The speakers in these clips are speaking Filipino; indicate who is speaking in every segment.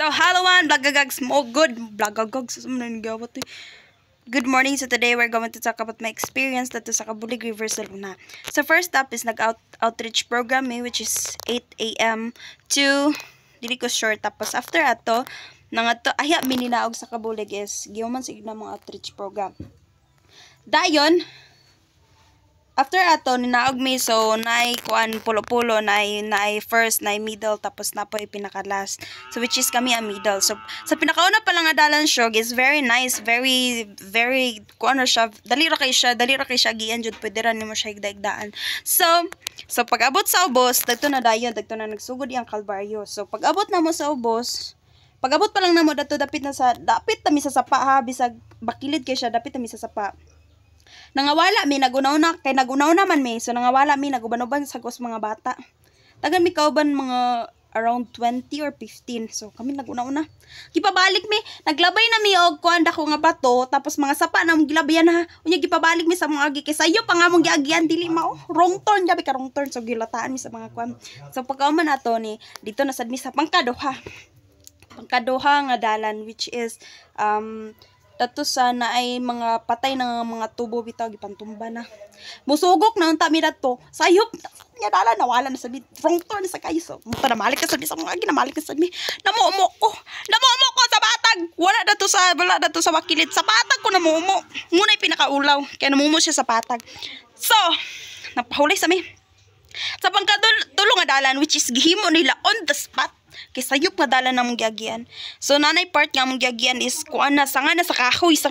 Speaker 1: So, hello one, Blagagogs mo. Blagagogs. Good morning. So, today we're going to talk about my experience dito sa Kabulig River sa Luna. So, first up is outreach program which is 8 a.m. to dili ko sure. Tapos, after ato, aya mininaog sa Kabulig is giyoman sa igna mga outreach program. Dayon, after ato, ninaog mi, so, naay kuan pulo-pulo, naay first, naay middle, tapos na po pinaka-last. So, which is kami ang middle. So, sa pinakauna pa lang nga dalan siya, is very nice, very, kuan na siya, dali ra kay siya, gian jud pwede ra nimo siya igdaigdaan. So, pag-abot sa ubos, dagto na nagsugod iyang kalbaryo. So, pag-abot na mo sa ubos, pag-abot pa lang na mo, dapit na mi sa sapa ha, bisag bakilid kay siya, dapit na mi sa sapa. Nangawala mi, nagunaw naman mi. So nangawala mi, naguban-uban sa mga bata. Tagan mi kauban mga around 20 or 15. So kami nagunaw na. Gipabalik mi, naglabay na mi og kuan dako nga bato, tapos mga sapa na mong gilabayan ha. Unya gipabalik mi sa mga agi kay sayo pa nga mong giagian dili mao. Wrong turn gabi ka wrong turn, so gilataan mi sa mga kuan. So pagkauman nato ni dito na sad mi sa pangkaduha. Pangkaduha nga dalan which is dato sana ay mga patay ng mga tubo bitaw gipantumba na. Musugok na unta mi dato. Sayop nya dala nawala na sa wrong turn sa kayo. So, muta na malik ka sa mga ginamalik ka sa mi. Namuumo ko sa batag. Wala dato sa wakilid. Sa patag ko namuumo. Muna pinakaulaw kaya namuumo siya sa patag. So, napahulay sa mi. Sa pangkatulo nga dalan which is gihimo nila on the spot. Kay sayop nga dalan na mong giagian. So nanay part nga mong giagian is kuan na sanga na sa kahoy sa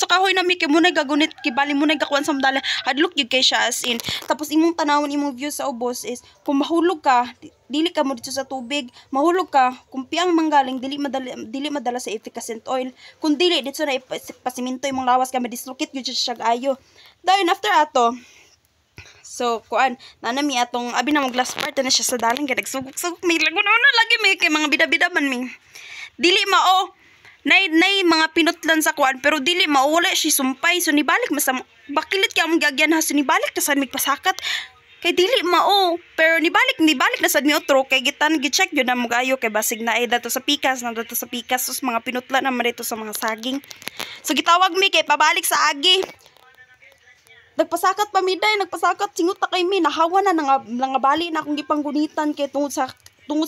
Speaker 1: kahoy na mi kay mo na gagunit kibali mo na gakuan sa dala hadlok gyud kay siya as in. Tapos imong tanawon imong view sa ubos is kung mahulog ka dili ka mo dito sa tubig, mahulog ka kung piyang manggaling dili madala sa efficacent oil. Kung dili dito na ipasiminto imong lawas ka madislocate gyud siya ayo. Then after ato so, kuan, nanami atong, abi na mag-last part na siya sa dalang, kaya nagsugok-sugok, may lagunaw na lagi, may kay mga bida-bida man, may. Dili mao, nay mga pinutlan sa kuan, pero dili mao, wala siya sumpay, so nibalik, masa, bakilit kaya mong gagyan ha, so nibalik na sa pasakat, kay dili mao, pero nibalik na sa mi otro, kay gi-check yun na mugayo, kay basig na ay dato sa pikas, sus mga pinutlan naman dito sa mga saging. So, gitawag mi, kay pabalik sa agi, nagpasakat pa mi day, singot na kay mi, nahawa na nangabali na akong gipanggunitan kay tungod sa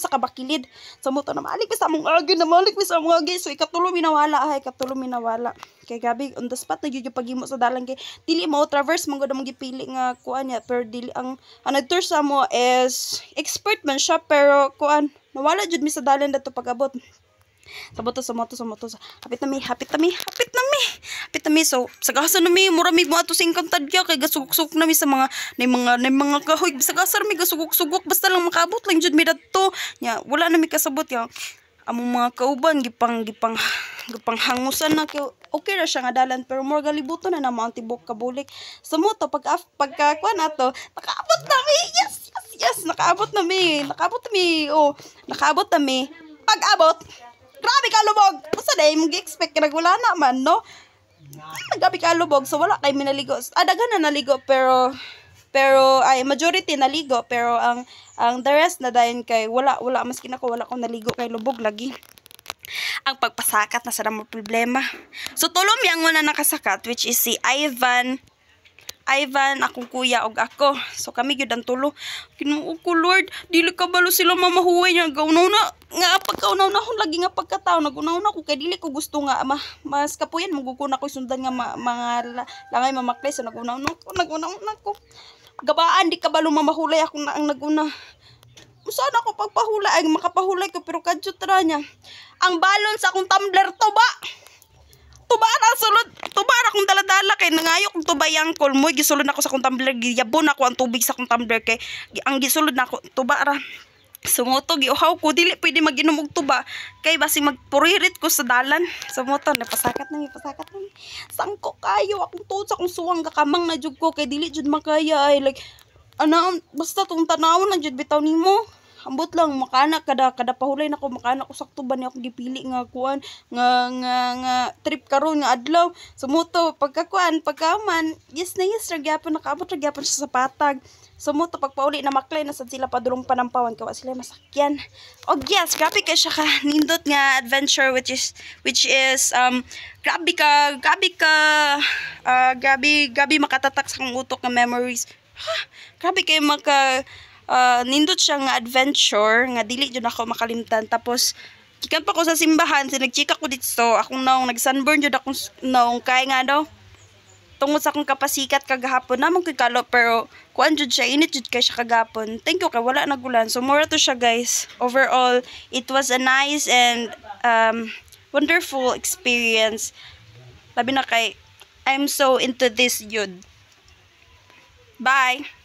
Speaker 1: kabakilid. Sa moto na malik mi sa mong agi, so ikatulo minawala kay gabi on the spot na gyud paghimo sa dalan kay dili mo traverse man gud ang gipili nga kuan niya, pero dili ang tour sa mo is expert man siya, pero kuan nawala jud mi sa dalan dato pag-abot. Sa moto. Hapit na mi. So, sa gasa na mi, mura mi mo ato sa Encantadja, kay gasugok-sugok na mi sa mga kahoy. Sa gasa na mi gasugok-sugok, basta lang makaabot lang jud mi dato. Nya, wala na mi kasabot ya. Among mga kauban, gipang hangusan na kay okay ra siya nga dalan, pero more galibuto na mo ang tibok Kabulig. Sa moto, pagkakuan ato, nakaabot na mi. Yes, nakaabot na mi. Pag-abot, grabe ka lubog. Basta dahil mong gi-expect ka nagwala naman, no? Grabe ka lubog. So, wala kayo minaligo. Daghan na naligo, pero ay majority naligo, pero ang the rest na dahil kay wala maski na ko wala akong naligo kay lubog lagi. Ang pagpasakat na sa mo problema. So, tulom yang una nakasakat, which is si Ivan, akong kuya og ako. So kami gyud ang tulo. Ginoo ko Lord, dili ka balo sila mamahuway nga gaunaw na. Nga pagkaunaw na hon lagi nga pagkataw nagunaw na ko kay dili ko gusto nga mas kapuyan maguguna ko sundan nga mga langay mamakle, so nagunaw na ko. Gabaan di ka balo mamahulay ako na ang naguna. Saan ako pagpahulay ay makapahulay ko, pero kadyo tra niya. Ang balon sa akong tumbler to ba? Tuba akong dala-dala kay nangayo kong tuba yang kolmoy gisulod ako sa akong tumbler, giyabon ako ang tubig sa akong tumbler kay ang gisulod na ako tuba ra. Sumoto giuhaw ko dili pwede mag-inom og tuba kay basi magpuririt ko sa dalan. Sumoto napasakat na mi. Sangko kayo akong tuod sa akong suwang gakamang na jud ko kay dili jud makaya ay like basta tong tanawon lang jud bitaw nimo. ambot lang makana kada pahulay nako makana ko sakto ba ni ako gipili nga kuan nga trip karon nga adlaw sumuto pagkakuan pagkaman yes ra gyapon nakaabot ra gyapon sa patag sumuto pagpauli na maklay na sad sila padulong panampawan kawa sila masakyan og yes grabe ka siya ka nindot nga adventure which is grabe makatatak sa kong utok nga memories grabe kay nindot siya nga adventure nga dili jud ako makalimtan tapos gikan pa ko sa simbahan nagchika ko dito akong naong nag-sunburn jud akong naong kay nga daw tungod sa akong kapasikat kagahapon namang koy kalo pero kuan jud siya init jud kay siya kagahapon thank you kay wala nagulan so mura to siya guys overall it was a nice and wonderful experience labi na kay I'm so into this yun bye.